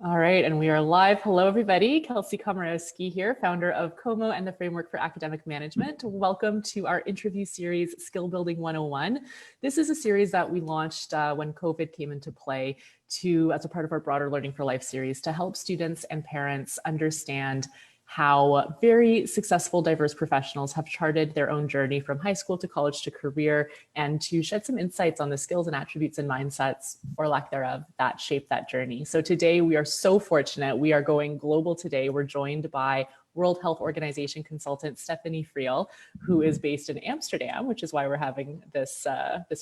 All right, and we are live. Hello, everybody. Kelsey Komorowski here, founder of Como and the Framework for Academic Management. Welcome to our interview series, Skill Building 101. This is a series that we launched when COVID came into play as a part of our broader Learning for Life series to help students and parents understand how very successful, diverse professionals have charted their own journey from high school to college to career, and to shed some insights on the skills and attributes and mindsets, or lack thereof, that shape that journey. So today we are so fortunate. We are going global today. We're joined by World Health Organization consultant Stefanie Freel, who is based in Amsterdam, which is why we're having this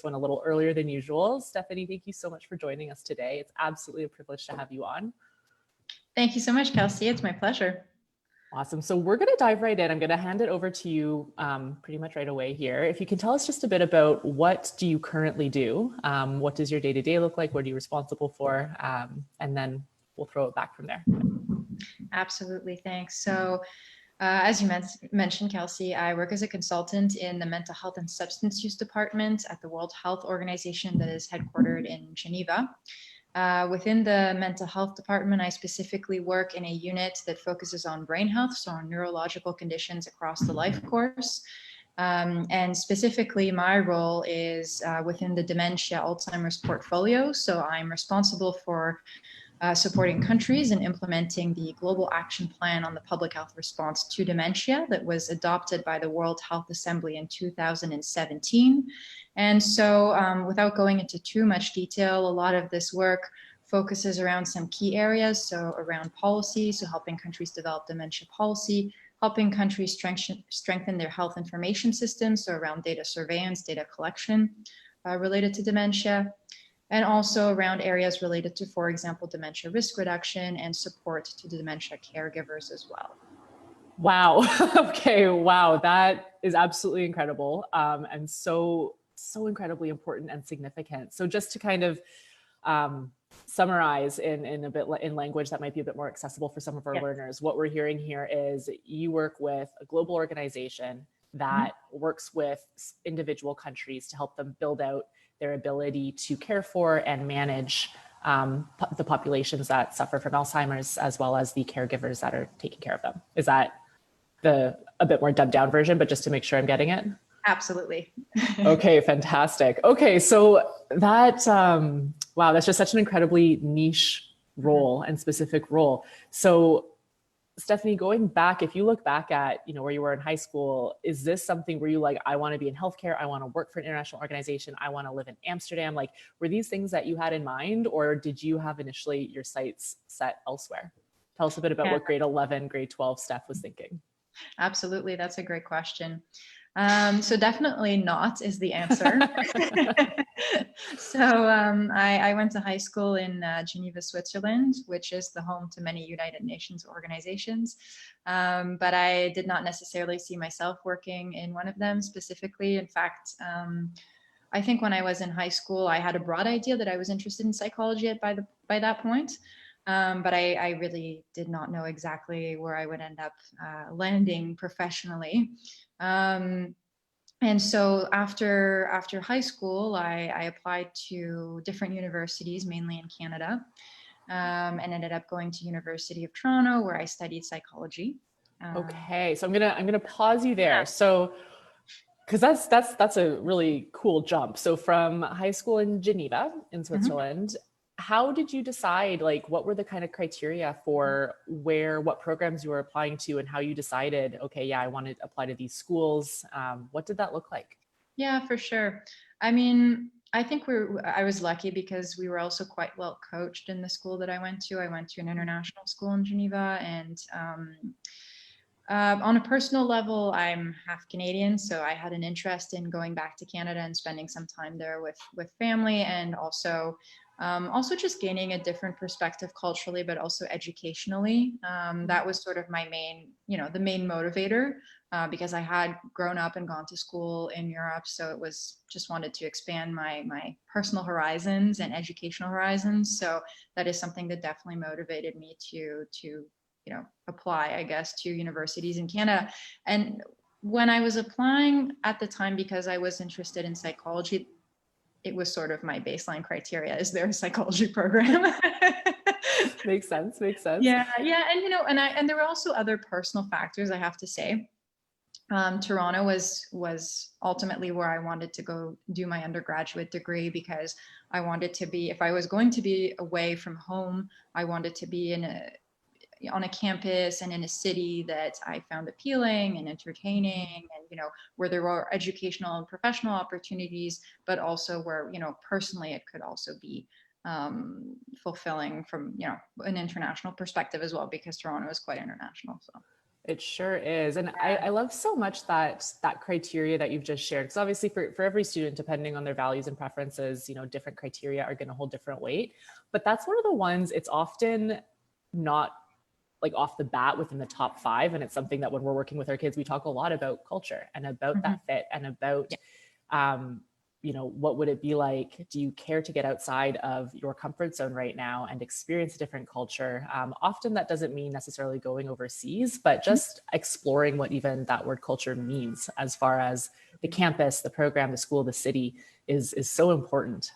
one a little earlier than usual. Stefanie, thank you so much for joining us today. It's absolutely a privilege to have you on. Thank you so much, Kelsey. It's my pleasure. Awesome. So we're going to dive right in. I'm going to hand it over to you pretty much right away here. If you can tell us just a bit about what do you currently do? What does your day-to-day look like? What are you responsible for? And then we'll throw it back from there. Absolutely. Thanks. So as you mentioned, Kelsey, I work as a consultant in the Mental Health and Substance Use Department at the World Health Organization that is headquartered in Geneva. Within the mental health department, I specifically work in a unit that focuses on brain health, so on neurological conditions across the life course. And specifically, my role is within the dementia Alzheimer's portfolio. So I'm responsible for supporting countries in implementing the Global Action Plan on the Public Health Response to Dementia that was adopted by the World Health Assembly in 2017. And so without going into too much detail, a lot of this work focuses around some key areas. So around policy, so helping countries develop dementia policy, helping countries strengthen their health information systems, so around data surveillance, data collection related to dementia, and also around areas related to, for example, dementia risk reduction and support to the dementia caregivers as well. Wow. Okay. Wow. That is absolutely incredible. And so incredibly important and significant. So just to kind of summarize in language that might be a bit more accessible for some of our learners, what we're hearing here is you work with a global organization that works with individual countries to help them build out their ability to care for and manage the populations that suffer from Alzheimer's, as well as the caregivers that are taking care of them. Is that a bit more dumbed down version, but just to make sure I'm getting it? Absolutely. Okay, fantastic. Okay, so that, wow, that's just such an incredibly niche role and specific role. So Stefanie, going back, if you look back at, where you were in high school, is this something where you like, I want to be in healthcare, I want to work for an international organization, I want to live in Amsterdam? Like, were these things that you had in mind, or did you have initially your sights set elsewhere? Tell us a bit about what grade 11, grade 12 Steph was thinking. Absolutely, that's a great question. So definitely not is the answer. So I went to high school in Geneva, Switzerland, which is the home to many United Nations organizations. But I did not necessarily see myself working in one of them specifically. In fact, I think when I was in high school, I had a broad idea that I was interested in psychology by that point. But I really did not know exactly where I would end up landing professionally. And so after high school, I applied to different universities, mainly in Canada, and ended up going to University of Toronto, where I studied psychology. Okay, so I'm gonna pause you there. So, because that's a really cool jump. So from high school in Geneva, in Switzerland, how did you decide, like, what were the kind of criteria for what programs you were applying to, and how you decided, okay, yeah, I want to apply to these schools? What did that look like? Yeah, for sure. I mean, I think I was lucky because we were also quite well coached in the school that I went to. I went to an international school in Geneva, and on a personal level, I'm half Canadian, so I had an interest in going back to Canada and spending some time there with family, and also just gaining a different perspective culturally, but also educationally. That was sort of my main, the main motivator, because I had grown up and gone to school in Europe. So it was just wanted to expand my personal horizons and educational horizons. So that is something that definitely motivated me to apply, I guess, to universities in Canada. And when I was applying at the time, because I was interested in psychology, it was sort of my baseline criteria. Is there a psychology program? Makes sense. Makes sense. Yeah, yeah, and and there were also other personal factors, I have to say. Toronto was ultimately where I wanted to go do my undergraduate degree, because I wanted to be, if I was going to be away from home, I wanted to be on a campus and in a city that I found appealing and entertaining, and where there were educational and professional opportunities, but also where personally it could also be fulfilling from an international perspective as well, because Toronto is quite international. So It sure is. And I love so much that criteria that you've just shared. Because obviously for every student, depending on their values and preferences, different criteria are going to hold different weight. But that's one of the ones, it's often not like off the bat within the top 5. And it's something that when we're working with our kids, we talk a lot about culture and about that fit and about, what would it be like? Do you care to get outside of your comfort zone right now and experience a different culture? Often that doesn't mean necessarily going overseas, but just exploring what even that word culture means, as far as the campus, the program, the school, the city is so important.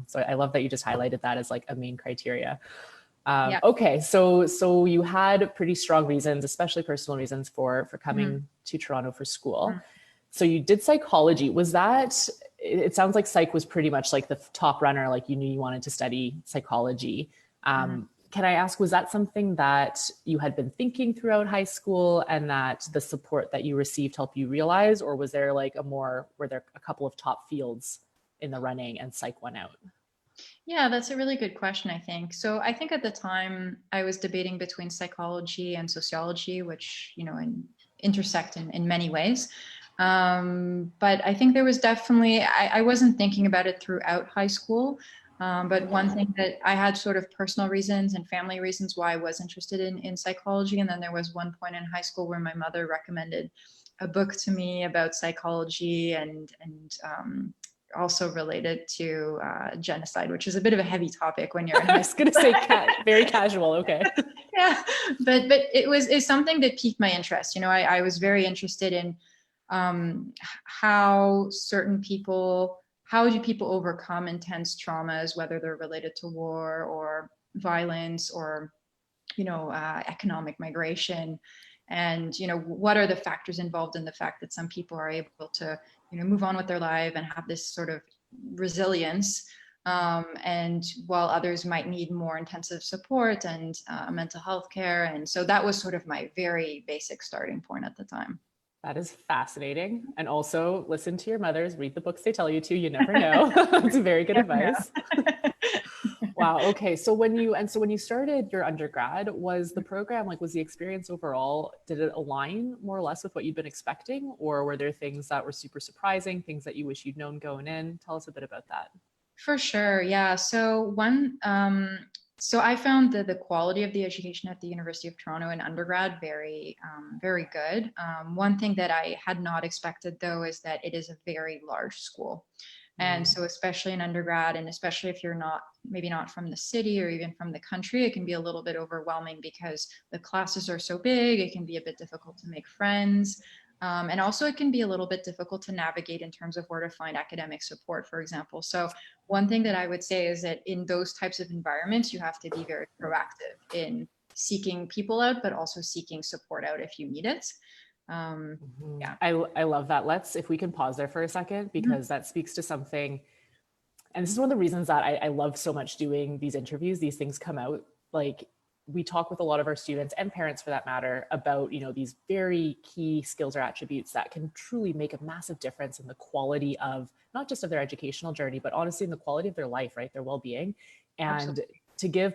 So I love that you just highlighted that as like a main criteria. Okay, so you had pretty strong reasons, especially personal reasons for coming to Toronto for school. So you did psychology. Was that, it sounds like psych was pretty much like the top runner, like you knew you wanted to study psychology. Can I ask, was that something that you had been thinking throughout high school, and that the support that you received helped you realize, or was there like were there a couple of top fields in the running and psych won out? Yeah, that's a really good question, I think. So I think at the time I was debating between psychology and sociology, which, intersect in many ways. But I think there was definitely, I wasn't thinking about it throughout high school. But one thing that I had sort of personal reasons and family reasons why I was interested in psychology. And then there was one point in high school where my mother recommended a book to me about psychology and also related to genocide, which is a bit of a heavy topic when you're in high school. I was going to say very casual. Okay. Yeah, but it's something that piqued my interest. I was very interested in how do people overcome intense traumas, whether they're related to war or violence or economic migration, and what are the factors involved in the fact that some people are able to move on with their life and have this sort of resilience, and while others might need more intensive support and mental health care. And so that was sort of my very basic starting point at the time. That is fascinating. And also listen to your mothers, read the books they tell you to, you never know. It's very good advice. Wow. Okay. So when you started your undergrad, was the program, like, was the experience overall, did it align more or less with what you'd been expecting? Or were there things that were super surprising, things that you wish you'd known going in? Tell us a bit about that. For sure. Yeah. So I found the quality of the education at the University of Toronto in undergrad very, very good. One thing that I had not expected, though, is that it is a very large school. And so especially in undergrad, and especially if you're maybe not from the city or even from the country, it can be a little bit overwhelming because the classes are so big. It can be a bit difficult to make friends. And also it can be a little bit difficult to navigate in terms of where to find academic support, for example. So one thing that I would say is that in those types of environments, you have to be very proactive in seeking people out, but also seeking support out if you need it. Yeah. I love that. If we can pause there for a second, because that speaks to something. And this is one of the reasons that I love so much doing these interviews. These things come out, like, we talk with a lot of our students and parents for that matter about, these very key skills or attributes that can truly make a massive difference in the quality of not just of their educational journey, but honestly in the quality of their life, right? Their well-being. And Absolutely.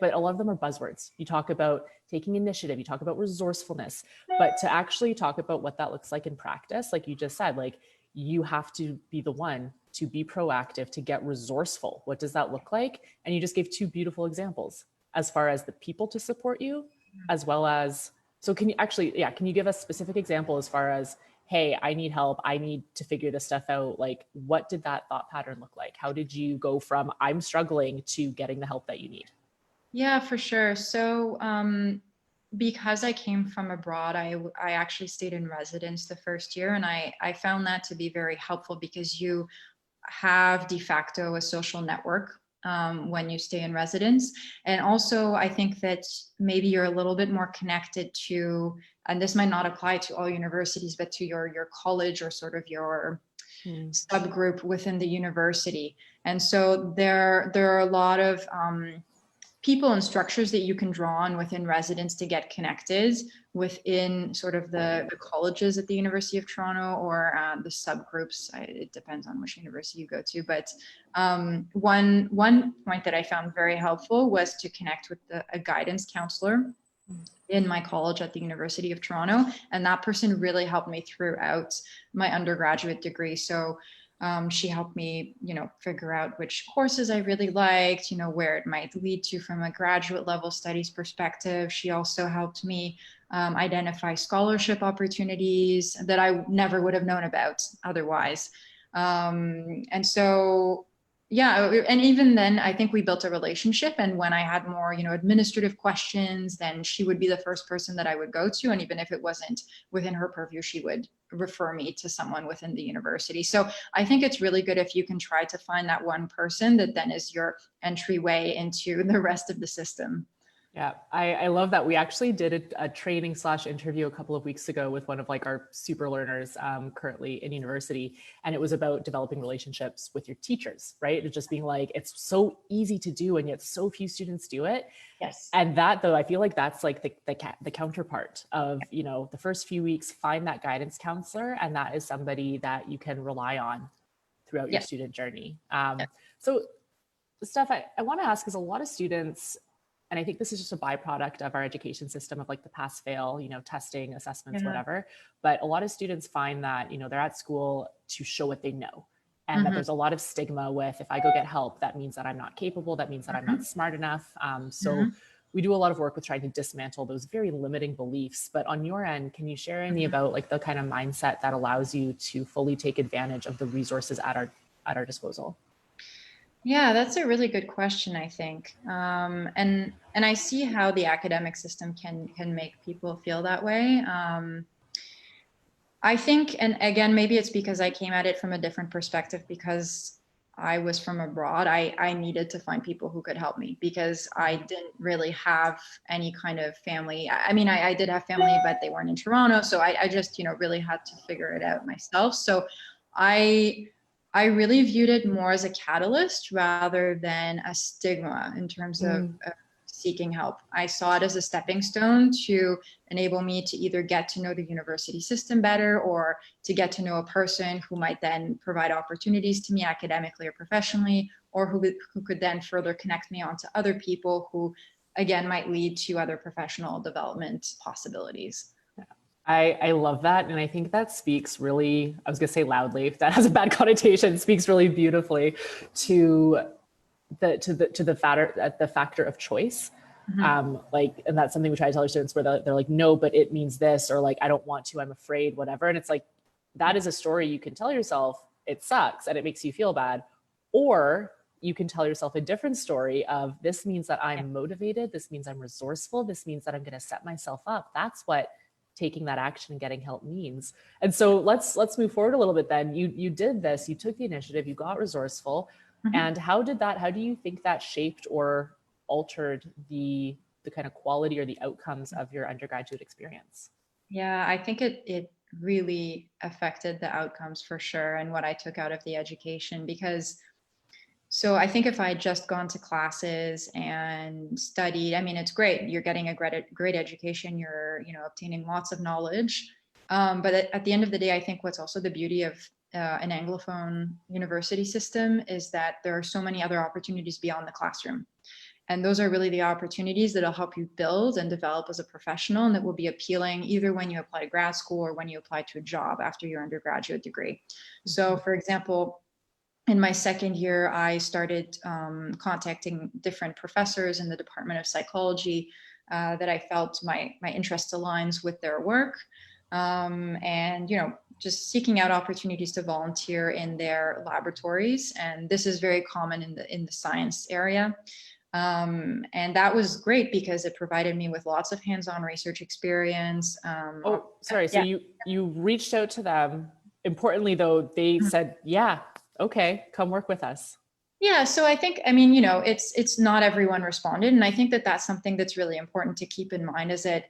But a lot of them are buzzwords. You talk about taking initiative, you talk about resourcefulness, but to actually talk about what that looks like in practice, like you just said, like, you have to be the one to be proactive, to get resourceful. What does that look like? And you just gave 2 beautiful examples as far as the people to support you, as well as, so can you give us a specific example as far as, hey, I need help, I need to figure this stuff out. Like, what did that thought pattern look like? How did you go from I'm struggling to getting the help that you need? Yeah, for sure. So because I came from abroad, I actually stayed in residence the first year, and I found that to be very helpful because you have de facto a social network when you stay in residence. And also, I think that maybe you're a little bit more connected to, and this might not apply to all universities, but to your college or sort of your subgroup within the university. And so there are a lot of people and structures that you can draw on within residence to get connected within sort of the colleges at the University of Toronto, or the subgroups. It depends on which university you go to. But one point that I found very helpful was to connect with a guidance counselor in my college at the University of Toronto. And that person really helped me throughout my undergraduate degree. So she helped me, figure out which courses I really liked, where it might lead to from a graduate level studies perspective. She also helped me identify scholarship opportunities that I never would have known about otherwise. And so, yeah, and even then, I think we built a relationship. And when I had more, administrative questions, then she would be the first person that I would go to. And even if it wasn't within her purview, she would refer me to someone within the university. So I think it's really good if you can try to find that one person that then is your entryway into the rest of the system. Yeah, I love that. We actually did a training / interview a couple of weeks ago with one of our super learners currently in university. And it was about developing relationships with your teachers, right? It's just being it's so easy to do and yet so few students do it. Yes. And that though, I feel like that's the counterpart of, the first few weeks, find that guidance counselor. And that is somebody that you can rely on throughout your student journey. So Steph, I want to ask, because a lot of students, and I think this is just a byproduct of our education system of the pass fail, testing, assessments, whatever. But a lot of students find that, they're at school to show what they know. And that there's a lot of stigma with, if I go get help, that means that I'm not capable. That means that I'm not smart enough. So we do a lot of work with trying to dismantle those very limiting beliefs. But on your end, can you share any about the kind of mindset that allows you to fully take advantage of the resources at our disposal? Yeah, that's a really good question, I think. And I see how the academic system can make people feel that way. I think, and again, maybe it's because I came at it from a different perspective, because I was from abroad. I needed to find people who could help me, because I didn't really have any kind of family. I mean, I did have family, but they weren't in Toronto. So I just, really had to figure it out myself. So I really viewed it more as a catalyst rather than a stigma in terms of seeking help. I saw it as a stepping stone to enable me to either get to know the university system better, or to get to know a person who might then provide opportunities to me academically or professionally, or who could then further connect me onto other people who, again, might lead to other professional development possibilities. I love that. And I think that speaks really, I was going to say loudly, if that has a bad connotation, speaks really beautifully to the factor of choice. And that's something we try to tell our students, where they're like, no, but it means this, or I don't want to, I'm afraid, whatever. And it's that is a story you can tell yourself. It sucks and it makes you feel bad. Or you can tell yourself a different story of, this means that I'm motivated. This means I'm resourceful. This means that I'm going to set myself up. That's what taking that action and getting help means. And so let's move forward a little bit then. You did this, you took the initiative, you got resourceful. And how do you think that shaped or altered the kind of quality or the outcomes of your undergraduate experience? Yeah, I think it really affected the outcomes for sure, and what I took out of the education. Because so I think if I had just gone to classes and studied, I mean, it's great. You're getting a great education. You're, obtaining lots of knowledge. But at the end of the day, I think what's also the beauty of an Anglophone university system is that there are so many other opportunities beyond the classroom. And those are really the opportunities that'll help you build and develop as a professional, and that will be appealing either when you apply to grad school or when you apply to a job after your undergraduate degree. So, for example, in my second year, I started contacting different professors in the Department of Psychology that I felt my interest aligns with their work. And, just seeking out opportunities to volunteer in their laboratories. And this is very common in the science area. And that was great because it provided me with lots of hands-on research experience. So you reached out to them. Importantly, though, they said, yeah, okay, come work with us. Yeah, so I think, I mean, it's not everyone responded, and I think that that's something that's really important to keep in mind is that,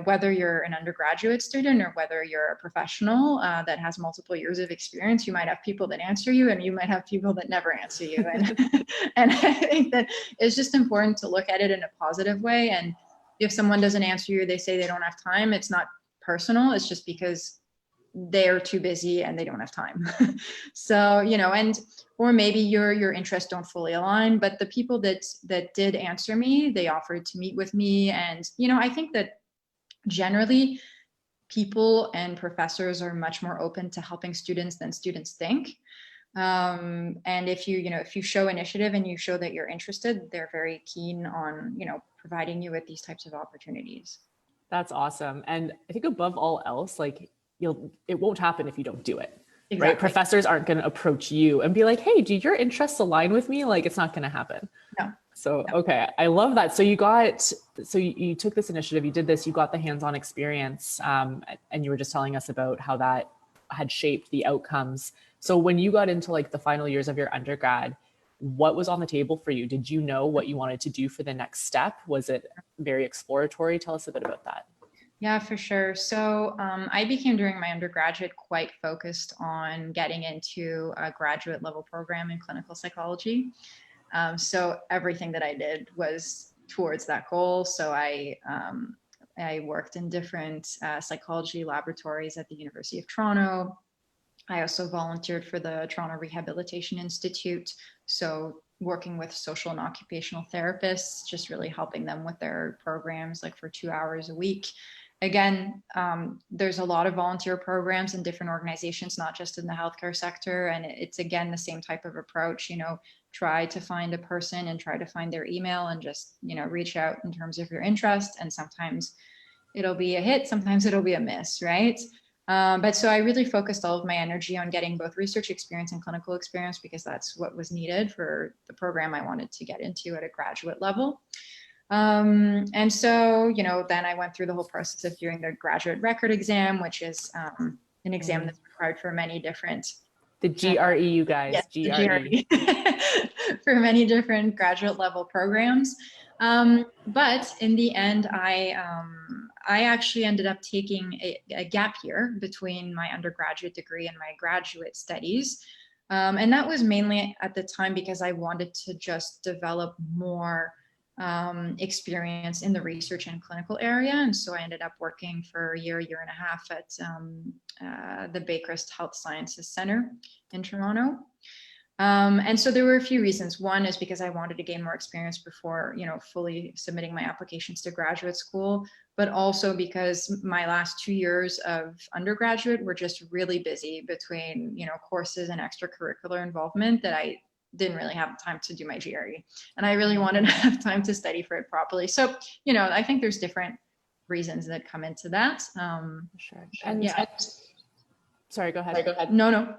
whether you're an undergraduate student or whether you're a professional that has multiple years of experience, you might have people that answer you, and you might have people that never answer you, and and I think that it's just important to look at it in a positive way. And if someone doesn't answer you, they say they don't have time. It's not personal. It's just because they're too busy and they don't have time. So, and or maybe your interests don't fully align, but the people that did answer me, they offered to meet with me. And I think that generally people and professors are much more open to helping students than students think. And if you show initiative and you show that you're interested, they're very keen on providing you with these types of opportunities. That's awesome. And I think above all else, like it won't happen if you don't do it. Exactly. Right? Professors aren't going to approach you and be like, hey, do your interests align with me? Like, it's not going to happen. No. So, okay. I love that. So you took this initiative, you did this, you got the hands-on experience. And you were just telling us about how that had shaped the outcomes. So when you got into like the final years of your undergrad, what was on the table for you? Did you know what you wanted to do for the next step? Was it very exploratory? Tell us a bit about that. Yeah, for sure. So I became during my undergraduate quite focused on getting into a graduate level program in clinical psychology. So everything that I did was towards that goal. So I worked in different psychology laboratories at the University of Toronto. I also volunteered for the Toronto Rehabilitation Institute. So working with social and occupational therapists, just really helping them with their programs, like for 2 hours a week. Again, there's a lot of volunteer programs in different organizations, not just in the healthcare sector. And it's, again, the same type of approach, try to find a person and try to find their email and just, reach out in terms of your interest. And sometimes it'll be a hit, sometimes it'll be a miss, right? But so I really focused all of my energy on getting both research experience and clinical experience because that's what was needed for the program I wanted to get into at a graduate level. And so, then I went through the whole process of doing the graduate record exam, which is an exam that's required for many different. The GRE, you guys, Yes, GRE. For many different graduate level programs. But in the end, I actually ended up taking a gap year between my undergraduate degree and my graduate studies. And that was mainly at the time because I wanted to just develop more experience in the research and clinical area. And so I ended up working for a year and a half at the Baycrest Health Sciences Center in Toronto. And so there were a few reasons. One is because I wanted to gain more experience before, fully submitting my applications to graduate school, but also because my last 2 years of undergraduate were just really busy between, courses and extracurricular involvement that I didn't really have time to do my GRE. And I really wanted to have time to study for it properly. So, I think there's different reasons that come into that. Sure. And yeah. Sorry, go ahead. No.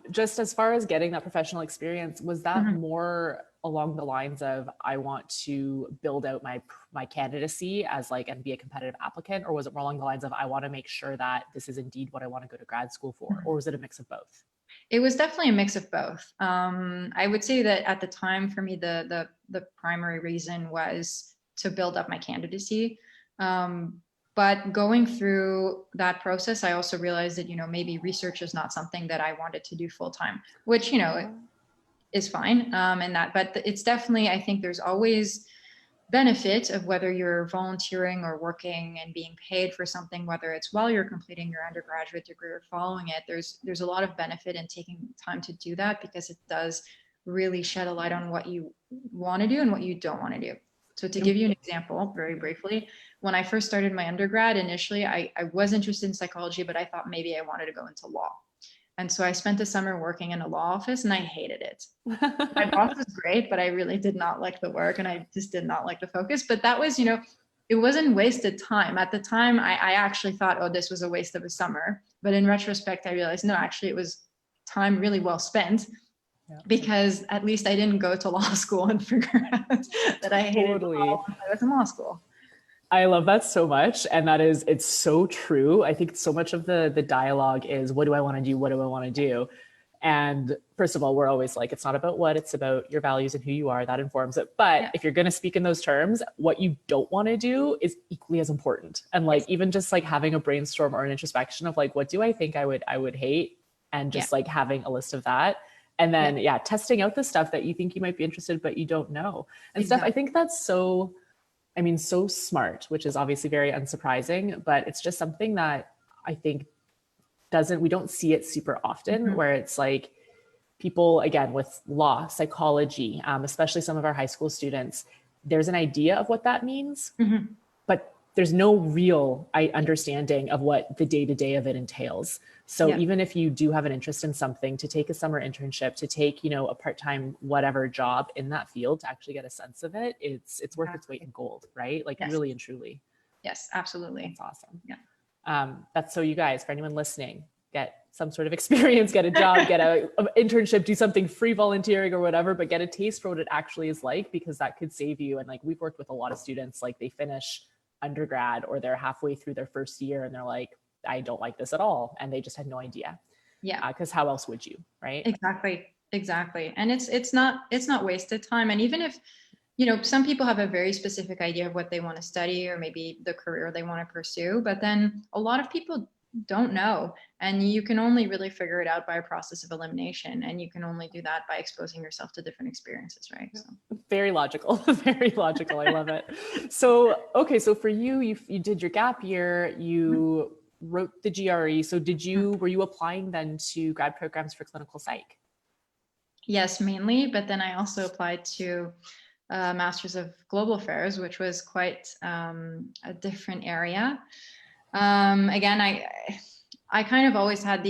Just as far as getting that professional experience, was that more along the lines of I want to build out my candidacy as and be a competitive applicant, or was it more along the lines of I want to make sure that this is indeed what I want to go to grad school for, or was it a mix of both? It was definitely a mix of both. I would say that at the time for me, the primary reason was to build up my candidacy. But going through that process, I also realized that, maybe research is not something that I wanted to do full time, which, is fine. But it's definitely, I think there's always benefit of whether you're volunteering or working and being paid for something, whether it's while you're completing your undergraduate degree or following it. There's a lot of benefit in taking time to do that because it does really shed a light on what you want to do and what you don't want to do. So to give you an example, very briefly, when I first started my undergrad, initially, I was interested in psychology, but I thought maybe I wanted to go into law. And so I spent the summer working in a law office and I hated it. My boss was great, but I really did not like the work and I just did not like the focus. But that was, it wasn't wasted time. At the time, I actually thought, oh, this was a waste of a summer. But in retrospect, I realized, no, actually, it was time really well spent. Yeah. Because at least I didn't go to law school and figure out that I hated law when I was in law school. I love that so much. And it's so true. I think so much of the dialogue is, what do I want to do? What do I want to do? And first of all, we're always like, it's not about what, it's about your values and who you are. That informs it. But if you're going to speak in those terms, what you don't want to do is equally as important. And like, even just like having a brainstorm or an introspection of like, what do I think I would hate? And just like having a list of that. And then, testing out the stuff that you think you might be interested, but you don't know. And Steph, I think that's so smart, which is obviously very unsurprising, but it's just something that I think we don't see it super often, where it's like people, again, with law, psychology, especially some of our high school students, there's an idea of what that means, but there's no real understanding of what the day-to-day of it entails. So even if you do have an interest in something, to take a summer internship, to take, a part-time whatever job in that field, to actually get a sense of it, it's worth its weight in gold, right? Like really and truly. Yes, absolutely. That's awesome. That's so you guys, for anyone listening, get some sort of experience, get a job, get an internship, do something free volunteering or whatever, but get a taste for what it actually is like, because that could save you. And like, we've worked with a lot of students, like they finish undergrad or they're halfway through their first year and they're like, I don't like this at all. And they just had no idea. Because how else would you, right? Exactly. And it's not wasted time. And even if, some people have a very specific idea of what they want to study or maybe the career they want to pursue, but then a lot of people don't know. And you can only really figure it out by a process of elimination. And you can only do that by exposing yourself to different experiences, right? So. Very logical, very logical. I love it. So, okay. So for you, you did your gap year, you wrote the GRE. So were you applying then to grad programs for clinical psych? Yes, mainly. But then I also applied to Masters of Global Affairs, which was quite a different area. Again, I kind of always had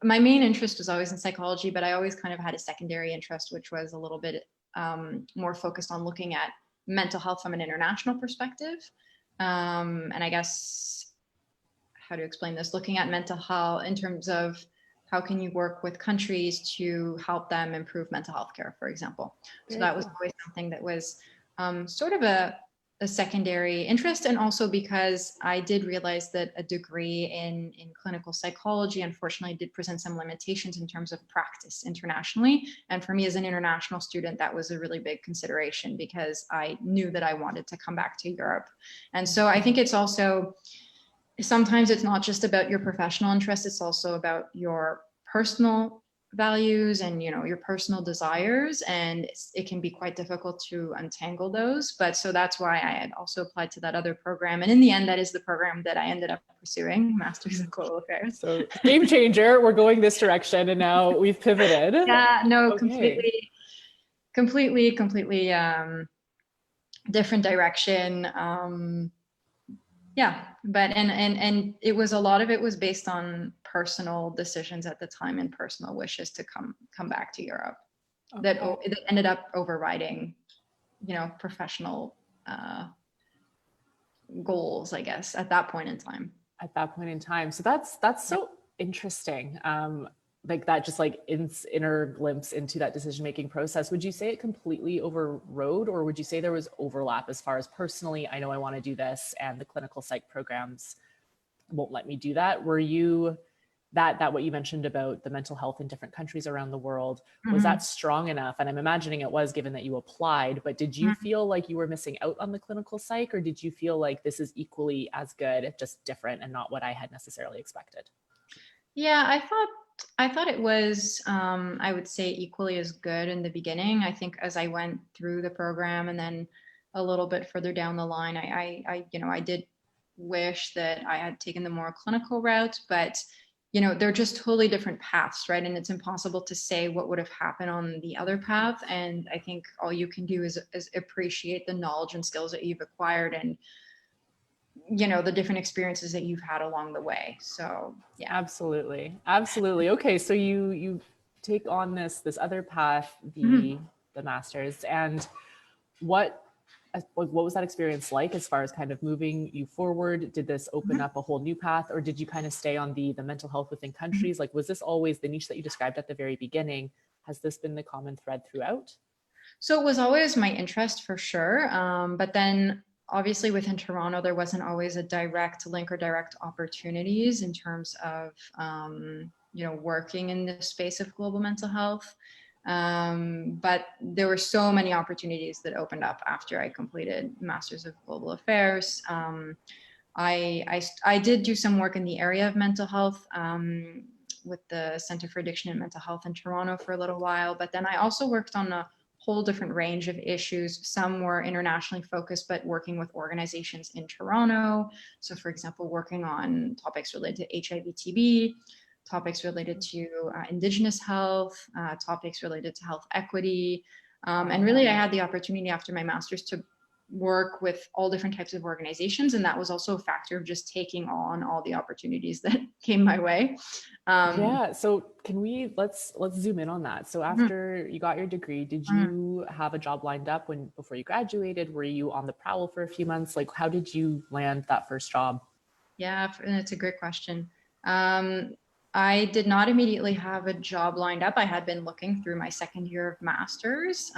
my main interest was always in psychology, but I always kind of had a secondary interest, which was a little bit more focused on looking at mental health from an international perspective. And I guess, how to explain this, looking at mental health in terms of how can you work with countries to help them improve mental health care, for example. So that was always something that was sort of a secondary interest. And also because I did realize that a degree in clinical psychology, unfortunately, did present some limitations in terms of practice internationally. And for me as an international student, that was a really big consideration because I knew that I wanted to come back to Europe. And so I think it's also, sometimes it's not just about your professional interests, it's also about your personal values and your personal desires, and it can be quite difficult to untangle those. But so that's why I had also applied to that other program, and in the end that is the program that I ended up pursuing, Masters of Global Affairs. So game changer, we're going this direction and now we've pivoted. Completely different direction. But and it was, a lot of it was based on personal decisions at the time and personal wishes to come back to Europe that ended up overriding professional goals, I guess, at that point in time. So that's so interesting. Like that, just like inner glimpse into that decision-making process. Would you say it completely overrode, or would you say there was overlap as far as personally, I know I want to do this and the clinical psych programs won't let me do that? Were you that what you mentioned about the mental health in different countries around the world, was that strong enough? And I'm imagining it was, given that you applied, but did you feel like you were missing out on the clinical psych, or did you feel like this is equally as good, just different and not what I had necessarily expected? Yeah, I thought it was, I would say, equally as good in the beginning. I think as I went through the program and then a little bit further down the line, I did wish that I had taken the more clinical route, but they're just totally different paths, right? And it's impossible to say what would have happened on the other path. And I think all you can do is appreciate the knowledge and skills that you've acquired and the different experiences that you've had along the way. So yeah. Absolutely. Okay. So you take on this other path, the master's, and what was that experience like as far as kind of moving you forward? Did this open up a whole new path, or did you kind of stay on the mental health within countries? Like, was this always the niche that you described at the very beginning? Has this been the common thread throughout? So it was always my interest for sure. But then obviously within Toronto, there wasn't always a direct link or direct opportunities in terms of working in the space of global mental health. But there were so many opportunities that opened up after I completed Masters of Global Affairs. I did do some work in the area of mental health with the Center for Addiction and Mental Health in Toronto for a little while, but then I also worked on a whole different range of issues. Some were internationally focused, but working with organizations in Toronto. So for example, working on topics related to HIV/TB, topics related to Indigenous health, topics related to health equity. And really I had the opportunity after my master's to work with all different types of organizations. And that was also a factor of just taking on all the opportunities that came my way. Yeah. So let's zoom in on that. So after you got your degree, did you have a job lined up before you graduated? Were you on the prowl for a few months? Like, how did you land that first job? Yeah, that's a great question. I did not immediately have a job lined up. I had been looking through my second year of master's.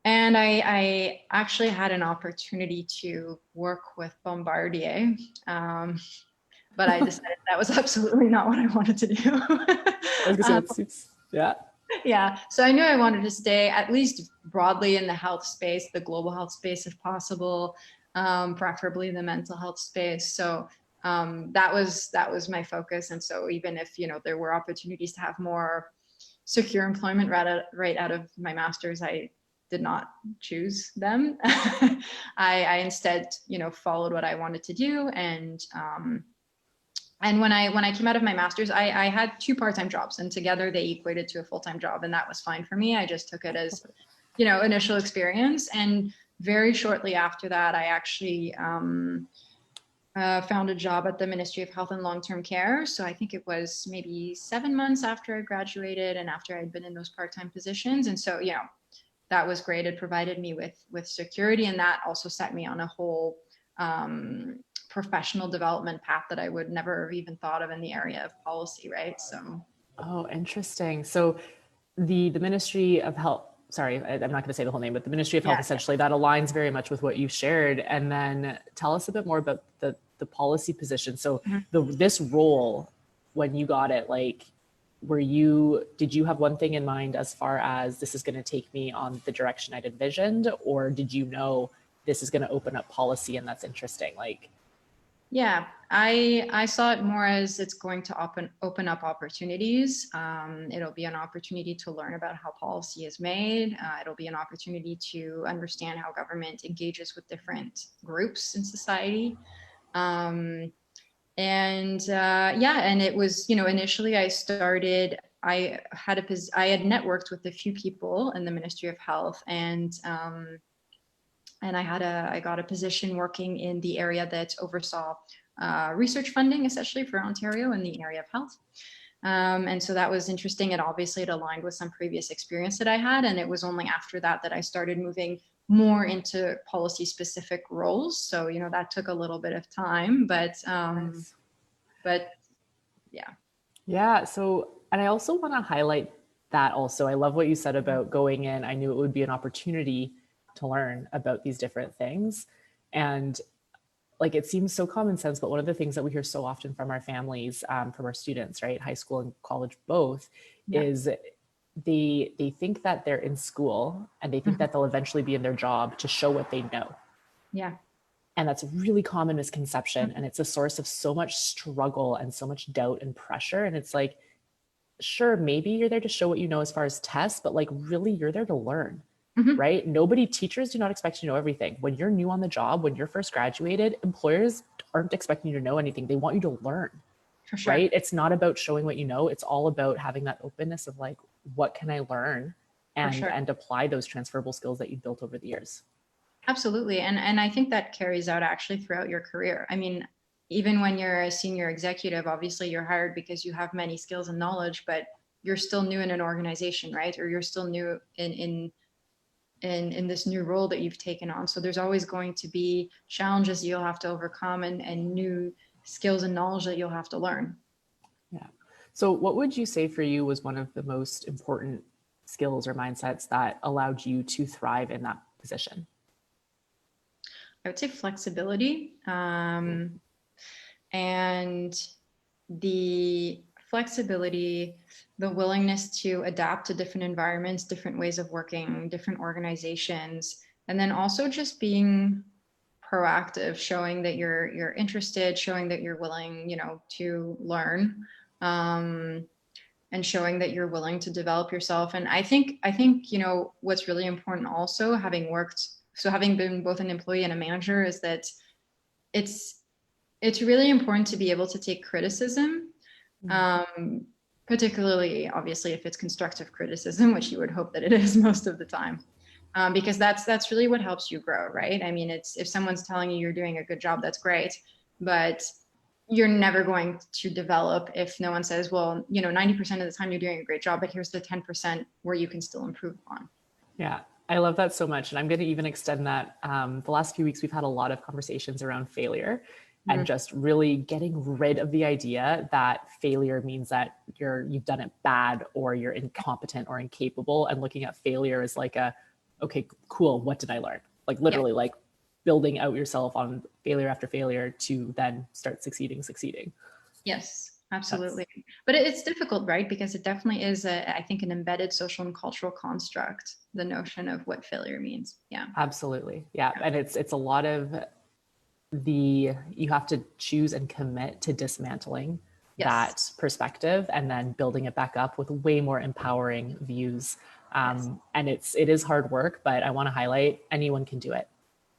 And I actually had an opportunity to work with Bombardier, but I decided that was absolutely not what I wanted to do. I was gonna say, yeah. Yeah, so I knew I wanted to stay at least broadly in the health space, the global health space if possible, preferably the mental health space. So that was my focus. And so even if there were opportunities to have more secure employment right out of my master's, I did not choose them. I instead, followed what I wanted to do. And when I came out of my master's, I had 2 part-time jobs, and together they equated to a full-time job. And that was fine for me. I just took it as, initial experience. And very shortly after that, I actually found a job at the Ministry of Health and Long-Term Care. So I think it was maybe 7 months after I graduated and after I'd been in those part-time positions. And so, that was great. It provided me with security, and that also set me on a whole professional development path that I would never have even thought of in the area of policy, right? So. Oh, interesting. So the Ministry of Health, sorry, I'm not going to say the whole name, but the Ministry of Health, essentially, that aligns very much with what you shared. And then tell us a bit more about the policy position. So this role, when you got it, like, did you have one thing in mind as far as this is going to take me on the direction I'd envisioned, or did you know this is going to open up policy and that's interesting? Like, yeah, I saw it more as it's going to open up opportunities. It'll be an opportunity to learn about how policy is made. It'll be an opportunity to understand how government engages with different groups in society. And it was, initially I had networked with a few people in the Ministry of Health, and I got a position working in the area that oversaw research funding, essentially for Ontario in the area of health. And so that was interesting. And obviously it aligned with some previous experience that I had. And it was only after that I started moving more into policy specific roles. So, that took a little bit of time, but yeah. Yeah. So, and I also want to highlight that also. I love what you said about going in. I knew it would be an opportunity to learn about these different things. And like, it seems so common sense, but one of the things that we hear so often from our families, from our students, right, high school and college both, is they think that they're in school and they think that they'll eventually be in their job to show what they know. Yeah. And that's a really common misconception. And it's a source of so much struggle and so much doubt and pressure. And it's like, sure, maybe you're there to show what you know as far as tests, but like, really, you're there to learn. Right? Teachers do not expect you to know everything. When you're new on the job, when you're first graduated, employers aren't expecting you to know anything. They want you to learn, For sure. right? It's not about showing what you know. It's all about having that openness of like, what can I learn and apply those transferable skills that you've built over the years. Absolutely. And I think that carries out actually throughout your career. I mean, even when you're a senior executive, obviously you're hired because you have many skills and knowledge, but you're still new in an organization, right? Or you're still new in this new role that you've taken on. So there's always going to be challenges you'll have to overcome and new skills and knowledge that you'll have to learn. Yeah. So what would you say for you was one of the most important skills or mindsets that allowed you to thrive in that position? I would say flexibility, and the flexibility, the willingness to adapt to different environments, different ways of working, different organizations, and then also just being proactive, showing that you're interested, showing that you're willing, to learn, and showing that you're willing to develop yourself. And I think what's really important also, having been both an employee and a manager, is that it's really important to be able to take criticism, particularly obviously if it's constructive criticism, which you would hope that it is most of the time. Because that's really what helps you grow, right? I mean, if someone's telling you you're doing a good job, that's great, but you're never going to develop if no one says, well, 90% of the time you're doing a great job, but here's the 10% where you can still improve on. Yeah, I love that so much. And I'm going to even extend that. The last few weeks, we've had a lot of conversations around failure and just really getting rid of the idea that failure means that you've done it bad or you're incompetent or incapable, and looking at failure as like okay, cool, what did I learn? Like literally like building out yourself on failure after failure to then start succeeding. Yes, absolutely. But it's difficult, right? Because it definitely is, I think, an embedded social and cultural construct, the notion of what failure means. Yeah. Absolutely. Yeah. And it's a lot of you have to choose and commit to dismantling that perspective and then building it back up with way more empowering views. And it is hard work, but I want to highlight anyone can do it,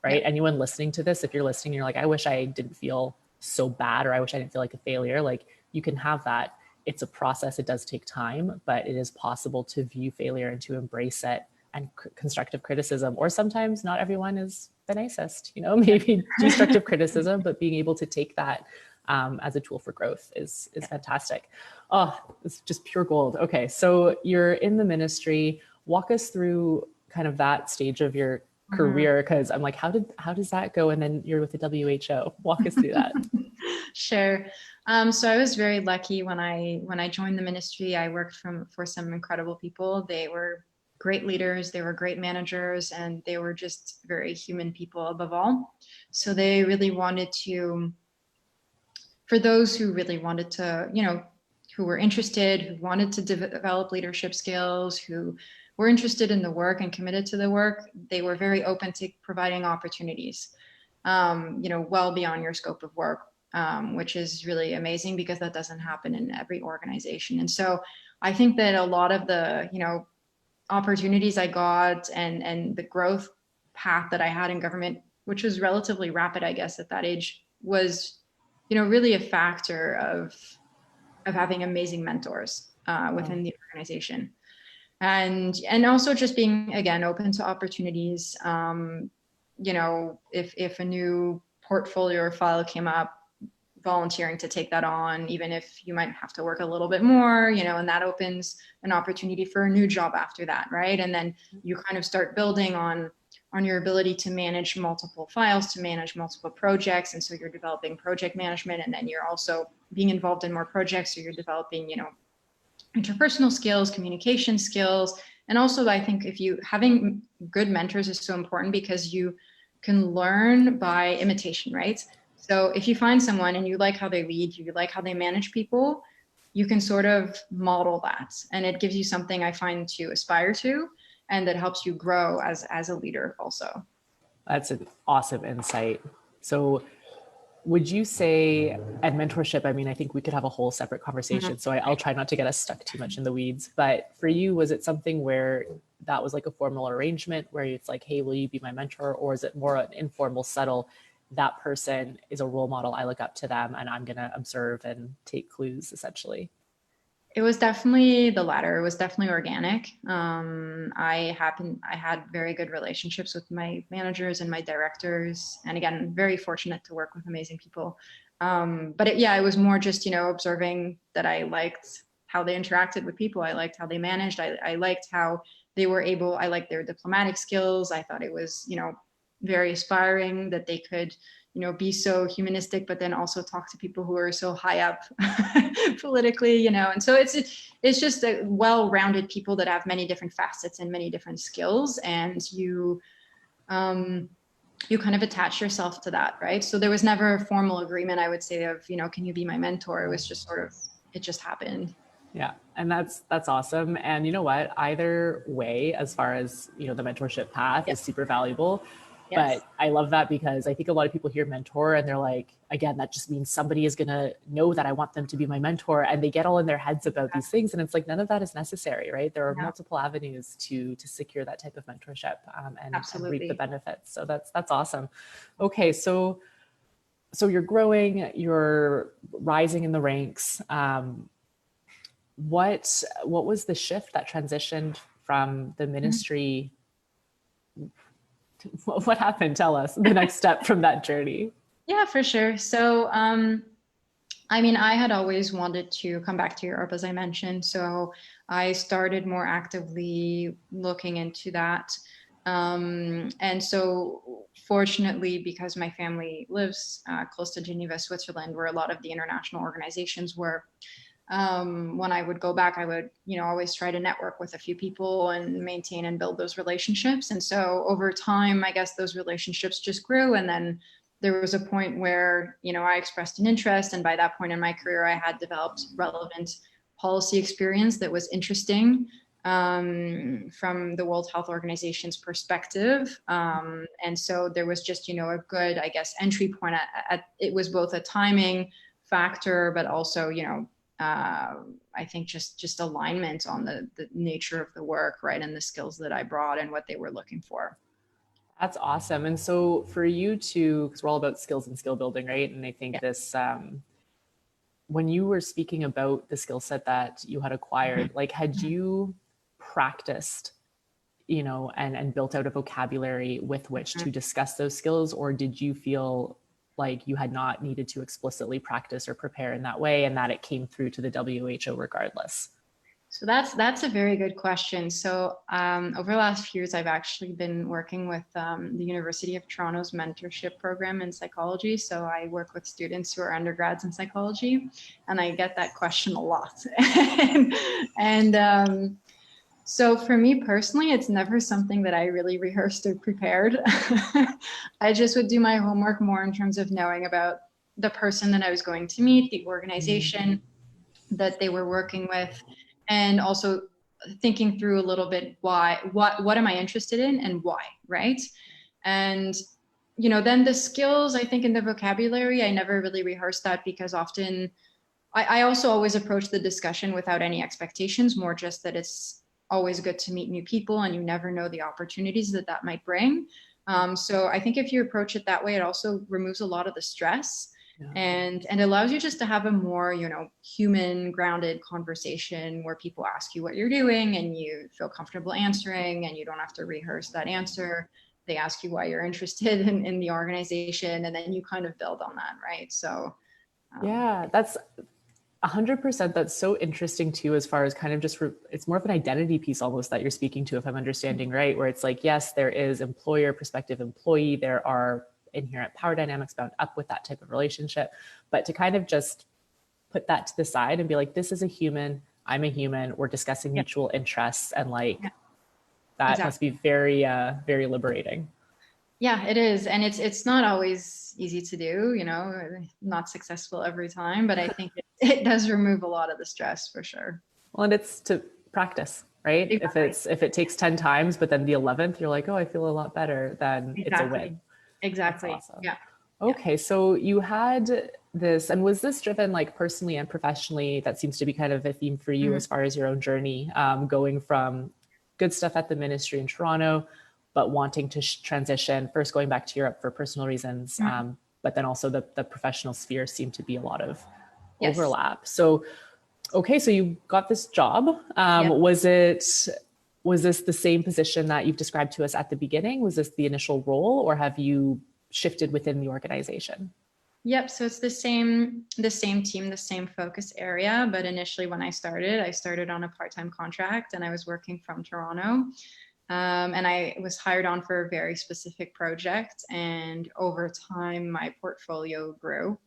right? Anyone listening to this, if you're listening, you're like, I wish I didn't feel so bad, or I wish I didn't feel like a failure. Like, you can have that. It's a process. It does take time, but it is possible to view failure and to embrace it, and constructive criticism, or sometimes not everyone is the nicest, maybe destructive criticism, but being able to take that as a tool for growth is fantastic. Oh, it's just pure gold. Okay, so you're in the ministry. Walk us through kind of that stage of your career, because I'm like, how does that go? And then you're with the WHO. Walk us through that. Sure. So I was very lucky when I joined the ministry. I worked for some incredible people. They were great leaders, they were great managers, and they were just very human people above all. So they really wanted to, for those who really wanted to, who were interested, who wanted to develop leadership skills, who were interested in the work and committed to the work, they were very open to providing opportunities, well beyond your scope of work, which is really amazing because that doesn't happen in every organization. And so I think that a lot of the, opportunities I got and the growth path that I had in government, which was relatively rapid, I guess, at that age, was, really a factor of having amazing mentors within the organization. And also just being, again, open to opportunities. If a new portfolio or file came up, volunteering to take that on, even if you might have to work a little bit more, and that opens an opportunity for a new job after that, right? And then you kind of start building on your ability to manage multiple files, to manage multiple projects. And so you're developing project management, and then you're also being involved in more projects. So you're developing, interpersonal skills, communication skills. And also, I think having good mentors is so important because you can learn by imitation, right? So if you find someone and you like how they lead, you like how they manage people, you can sort of model that. And it gives you something, I find, to aspire to, and that helps you grow as a leader also. That's an awesome insight. So would you say, and mentorship, I mean, I think we could have a whole separate conversation, so I'll try not to get us stuck too much in the weeds, but for you, was it something where that was like a formal arrangement where it's like, hey, will you be my mentor? Or is it more an informal, subtle, that person is a role model, I look up to them and I'm going to observe and take clues, essentially? It was definitely the latter. It was definitely organic. I had very good relationships with my managers and my directors, and again, very fortunate to work with amazing people. But it was more just, observing that I liked how they interacted with people. I liked how they managed. I liked how they were able. I liked their diplomatic skills. I thought it was, very aspiring that they could, be so humanistic, but then also talk to people who are so high up politically, and so it's just a well-rounded people that have many different facets and many different skills, and you kind of attach yourself to that, right? So there was never a formal agreement, I would say, of, can you be my mentor? It was just sort of it just happened. Yeah. And that's awesome. And you know what, either way, as far as, the mentorship path Yeah. is super valuable. Yes. But I love that because I think a lot of people hear mentor and they're like, again, that just means somebody is going to know that I want them to be my mentor. And they get all in their heads about these things. And it's like, none of that is necessary, right? There are No, multiple avenues to secure that type of mentorship, and reap the absolutely. benefits. So that's awesome. Okay. So you're growing, you're rising in the ranks. What was the shift that transitioned from the Mhm. ministry? What happened? Tell us the next step from that journey. Yeah, for sure. So, I mean, I had always wanted to come back to Europe, as I mentioned. So I started more actively looking into that. And so, fortunately, because my family lives close to Geneva, Switzerland, where a lot of the international organizations were, when I would go back, I would, always try to network with a few people and maintain and build those relationships. And so over time, I guess those relationships just grew. And then there was a point where, I expressed an interest. And by that point in my career, I had developed relevant policy experience that was interesting from the World Health Organization's perspective. And so there was just, a good, I guess, entry point. It was both a timing factor, but also, I think just alignment on the nature of the work, right, and the skills that I brought and what they were looking for. That's awesome. And so for you to, because we're all about skills and skill building, right? And I think Yeah. this, when you were speaking about the skill set that you had acquired, like had you practiced, and built out a vocabulary with which to discuss those skills, or did you feel like you had not needed to explicitly practice or prepare in that way, and that it came through to the WHO regardless? So that's a very good question. So over the last few years, I've actually been working with the University of Toronto's mentorship program in psychology. So I work with students who are undergrads in psychology, and I get that question a lot. and so for me personally, it's never something that I really rehearsed or prepared. I just would do my homework more in terms of knowing about the person that I was going to meet, the organization that they were working with, and also thinking through a little bit what am I interested in and why, right? And then the skills, I think in the vocabulary, I never really rehearsed that because often I also always approach the discussion without any expectations, more just that it's always good to meet new people and you never know the opportunities that might bring. So I think if you approach it that way, it also removes a lot of the stress. Yeah. And allows you just to have a more, human grounded conversation where people ask you what you're doing and you feel comfortable answering and you don't have to rehearse that answer. They ask you why you're interested in the organization, and then you kind of build on that, right? So Yeah, that's 100%. That's so interesting too, as far as kind of it's more of an identity piece almost that you're speaking to, if I'm understanding right, where it's like, yes, there is employer, prospective employee, there are inherent power dynamics bound up with that type of relationship, but to kind of just put that to the side and be like, this is a human, I'm a human, we're discussing mutual interests, and like, that exactly. must be very, very liberating. Yeah, it is. And it's not always easy to do, not successful every time, but I think it does remove a lot of the stress for sure. Well, and it's to practice, right? Exactly. If it takes 10 times, but then the 11th, you're like, oh, I feel a lot better, then it's a Exactly. win. That's Exactly. awesome. Yeah. Yeah. Okay, so you had this, and was this driven like personally and professionally? That seems to be kind of a theme for you Mhm. as far as your own journey, going from good stuff at the ministry in Toronto, but wanting to transition, first going back to Europe for personal reasons, Mhm. but then also the professional sphere seemed to be a lot of Yes. overlap. So, okay, so you got this job. Yeah. Was this the same position that you've described to us at the beginning? Was this the initial role, or have you shifted within the organization? Yep. So it's the same team, the same focus area. But initially when I started on a part-time contract and I was working from Toronto. And I was hired on for a very specific project. And over time, my portfolio grew.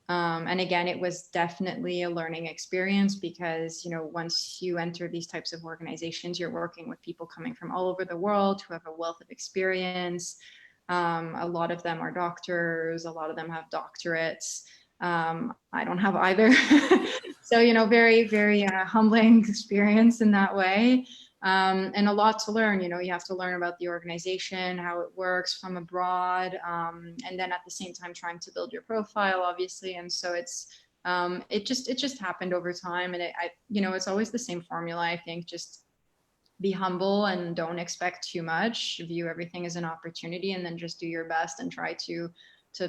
And again, it was definitely a learning experience because, once you enter these types of organizations, you're working with people coming from all over the world who have a wealth of experience. A lot of them are doctors, a lot of them have doctorates. I don't have either. So, very, very humbling experience in that way. And a lot to learn. You have to learn about the organization, how it works from abroad, and then at the same time trying to build your profile, obviously. And so it just happened over time. And it's always the same formula, I think. Just be humble and don't expect too much. View everything as an opportunity, and then just do your best and try to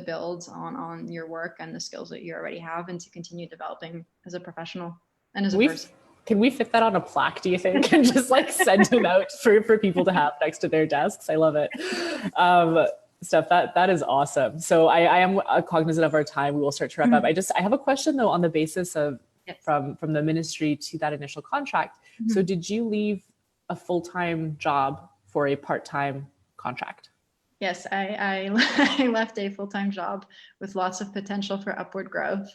build on your work and the skills that you already have, and to continue developing as a professional and as a person. Can we fit that on a plaque, do you think? And just like send them out for people to have next to their desks? I love it. Steph, that is awesome. So I am cognizant of our time. We will start to wrap up. I have a question though, on the basis of from the ministry to that initial contract. So did you leave a full-time job for a part-time contract? Yes, I left a full-time job with lots of potential for upward growth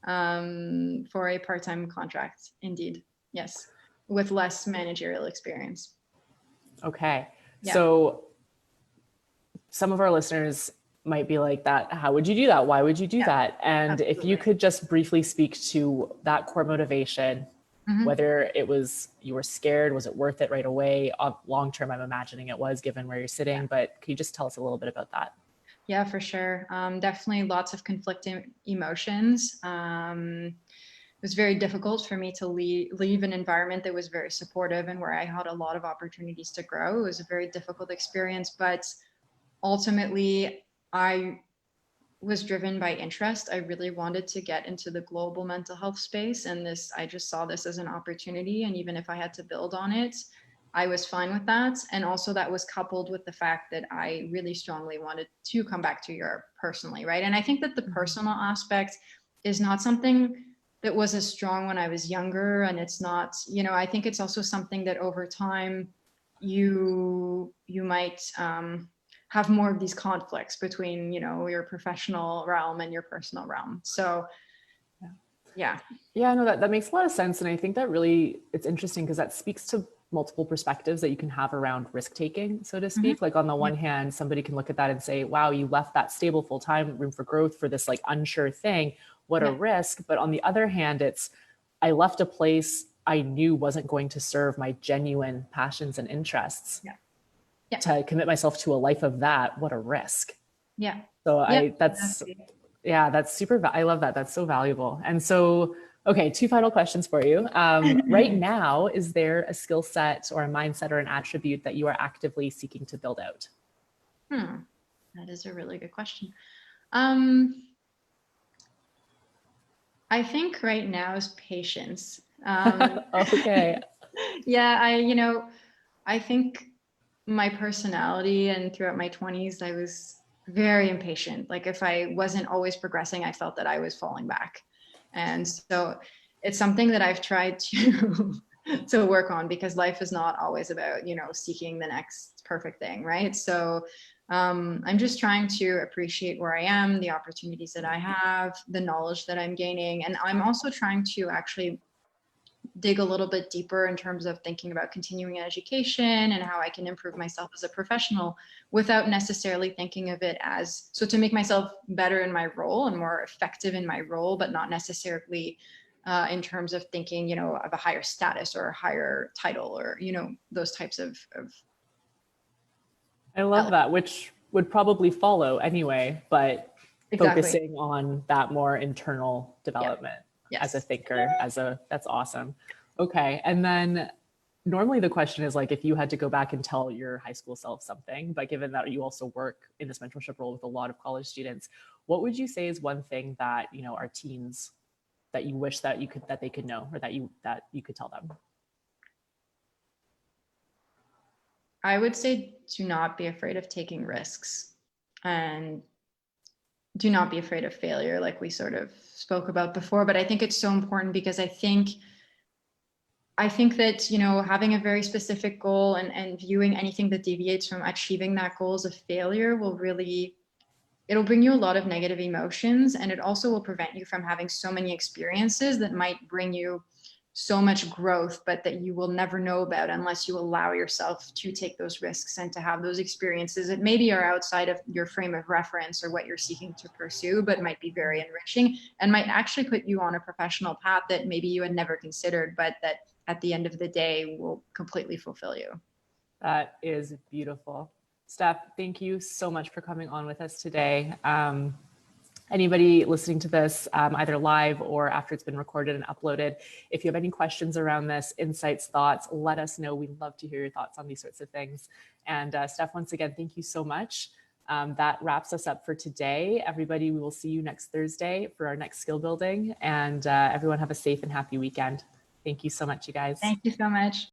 for a part-time contract. Indeed. Yes. With less managerial experience. Okay. Yeah. So some of our listeners might be like that. How would you do that? Why would you do that? And absolutely. If you could just briefly speak to that core motivation, whether it was you were scared, was it worth it right away? Long term, I'm imagining it was, given where you're sitting, but can you just tell us a little bit about that? Yeah, for sure. Definitely lots of conflicting emotions. It was very difficult for me to leave an environment that was very supportive and where I had a lot of opportunities to grow. It was a very difficult experience, but ultimately I was driven by interest. I really wanted to get into the global mental health space, and I just saw this as an opportunity. And even if I had to build on it, I was fine with that. And also that was coupled with the fact that I really strongly wanted to come back to Europe personally, right? And I think that the personal aspect is not something that was as strong when I was younger. And it's not, I think it's also something that over time you might have more of these conflicts between, your professional realm and your personal realm. So yeah. No, that makes a lot of sense. And I think that really, it's interesting because that speaks to multiple perspectives that you can have around risk taking, so to speak. Like on the one hand, somebody can look at that and say, wow, you left that stable full-time room for growth for this like unsure thing. What a risk. But on the other hand, I left a place I knew wasn't going to serve my genuine passions and interests. To commit myself to a life of that, what a risk. So that's super, I love that. That's so valuable. And so, okay, 2 final questions for you. Right now, is there a skill set or a mindset or an attribute that you are actively seeking to build out? That is a really good question. I think right now is patience. Okay. I think my personality, and throughout my 20s, I was very impatient. Like if I wasn't always progressing, I felt that I was falling back. And so it's something that I've tried to work on, because life is not always about, seeking the next perfect thing, right? So I'm just trying to appreciate where I am, the opportunities that I have, the knowledge that I'm gaining. And I'm also trying to actually dig a little bit deeper in terms of thinking about continuing education and how I can improve myself as a professional without necessarily thinking of it as, so to make myself better in my role and more effective in my role, but not necessarily in terms of thinking, of a higher status or a higher title or, those types of I love that, which would probably follow anyway, but focusing on that more internal development. As a thinker, that's awesome. Okay. And then normally the question is like, if you had to go back and tell your high school self something, but given that you also work in this mentorship role with a lot of college students, what would you say is one thing that, our teens, that you wish that they could know, or that you could tell them? I would say, do not be afraid of taking risks, and do not be afraid of failure, like we sort of spoke about before. But I think it's so important, because I think that, having a very specific goal and viewing anything that deviates from achieving that goal as a failure it'll bring you a lot of negative emotions, and it also will prevent you from having so many experiences that might bring you so much growth, but that you will never know about unless you allow yourself to take those risks and to have those experiences that maybe are outside of your frame of reference or what you're seeking to pursue, but might be very enriching and might actually put you on a professional path that maybe you had never considered, but that at the end of the day will completely fulfill you. That is beautiful. Steph, thank you so much for coming on with us today. Anybody listening to this either live or after it's been recorded and uploaded, if you have any questions around this, insights, thoughts, let us know. We'd love to hear your thoughts on these sorts of things. And Steph, once again, thank you so much. That wraps us up for today. Everybody, we will see you next Thursday for our next skill building, and everyone have a safe and happy weekend. Thank you so much, you guys. Thank you so much.